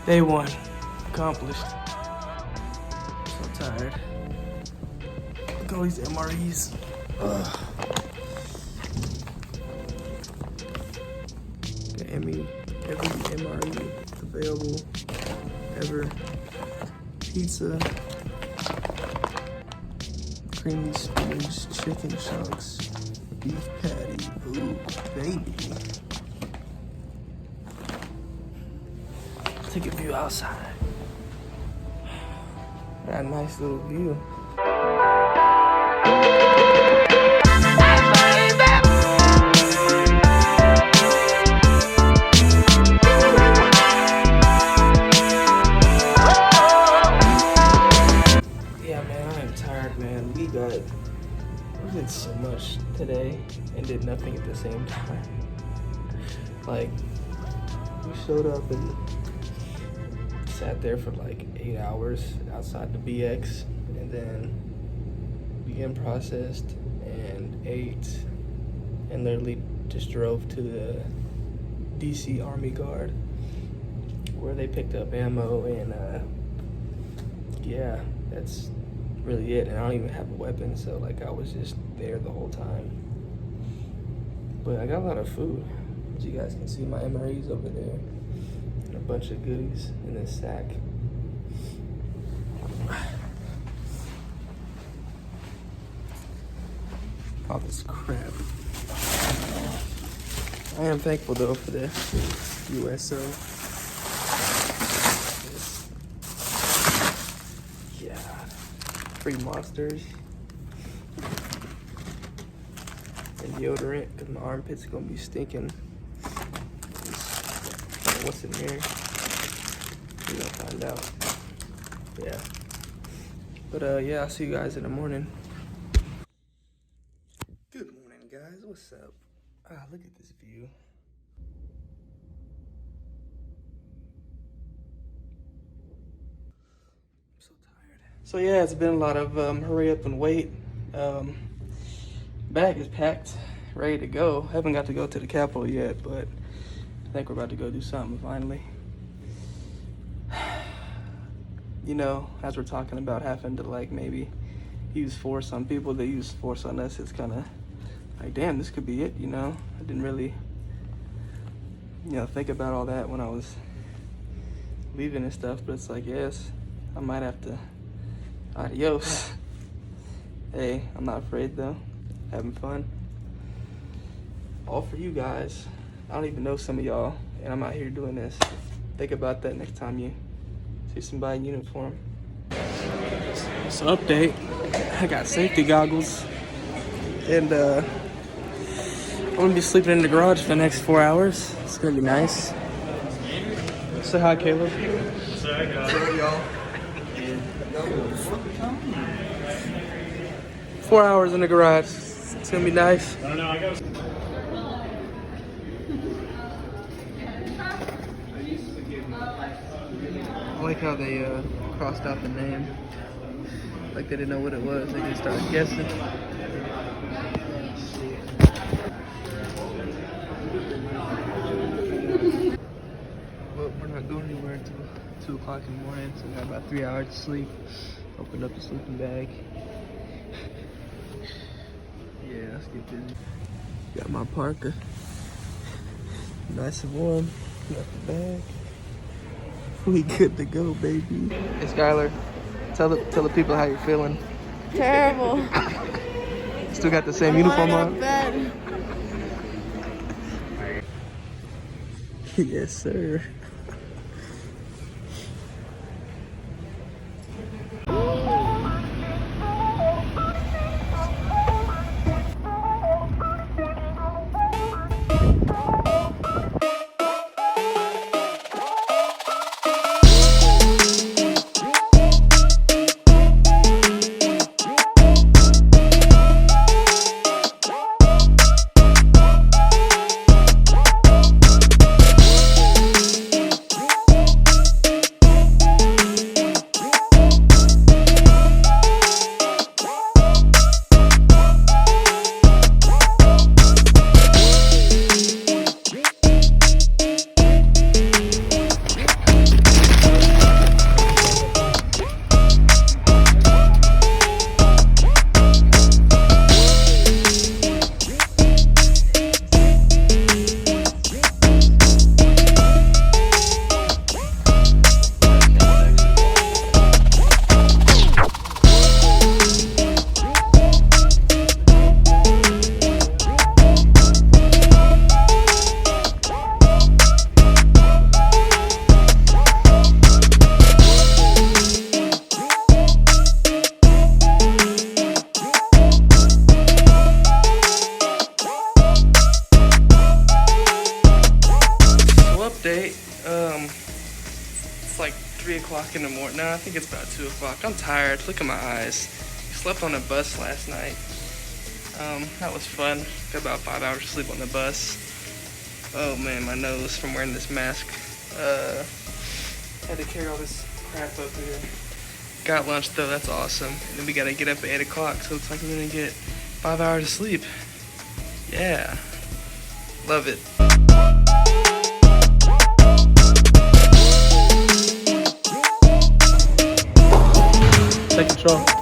Day one, accomplished. So tired. Look at all these MREs. Ugh. Got every MRE available ever. Pizza, creamy spinach, chicken chunks, beef patty. Ooh, baby. Take a view outside. Got a nice little view. Yeah, man, I am tired, man. We did so much today and did nothing at the same time. Like, we showed up and sat there for like 8 hours outside the BX, and then we processed and ate and literally just drove to the DC Army Guard where they picked up ammo, and yeah, that's really it. And I don't even have a weapon, so like I was just there the whole time. But I got a lot of food. As you guys can see, my MRE's over there. And a bunch of goodies in this sack. All this crap. I am thankful though for the USO. Yeah. Free monsters. And deodorant, because my armpits are gonna be stinking. What's in here? We're gonna find out. Yeah. But yeah, I'll see you guys in the morning. Good morning, guys. What's up? Ah, look at this view. I'm so tired. So yeah, it's been a lot of hurry up and wait. Bag is packed, ready to go. Haven't got to go to the Capitol yet, but I think we're about to go do something finally. You know, as we're talking about having to like maybe use force on people that use force on us, it's kind of like, damn, this could be it, you know? I didn't really, think about all that when I was leaving and stuff, but it's like, yes, I might have to, adios. Hey, I'm not afraid though, having fun. All for you guys. I don't even know some of y'all, and I'm out here doing this. Think about that next time you see somebody in uniform. So update, I got safety goggles, and I'm gonna be sleeping in the garage for the next 4 hours. It's gonna be nice. Say hi, Caleb. Say hi, guys. What's up, y'all? 4 hours in the garage. It's gonna be nice. I don't know, I got I like how they crossed out the name. Like they didn't know what it was. They just started guessing. Well, we're not going anywhere until 2 o'clock in the morning, so we got about 3 hours to sleep. Opened up the sleeping bag. Yeah, let's get busy. Got my parka. Nice and warm. Got the bag. We good to go, baby. Hey, Skylar, tell the people how you're feeling. Terrible. Still got the same uniform on? Bed. Yes, sir. 3 o'clock in the morning. No, I think it's about 2 o'clock. I'm tired. Look at my eyes. Slept on a bus last night. That was fun. Got about 5 hours of sleep on the bus. Oh man, my nose from wearing this mask. Had to carry all this crap up here. Got lunch though, that's awesome. And then we gotta get up at 8 o'clock, so it looks like I'm gonna get 5 hours of sleep. Yeah. Love it. Take control.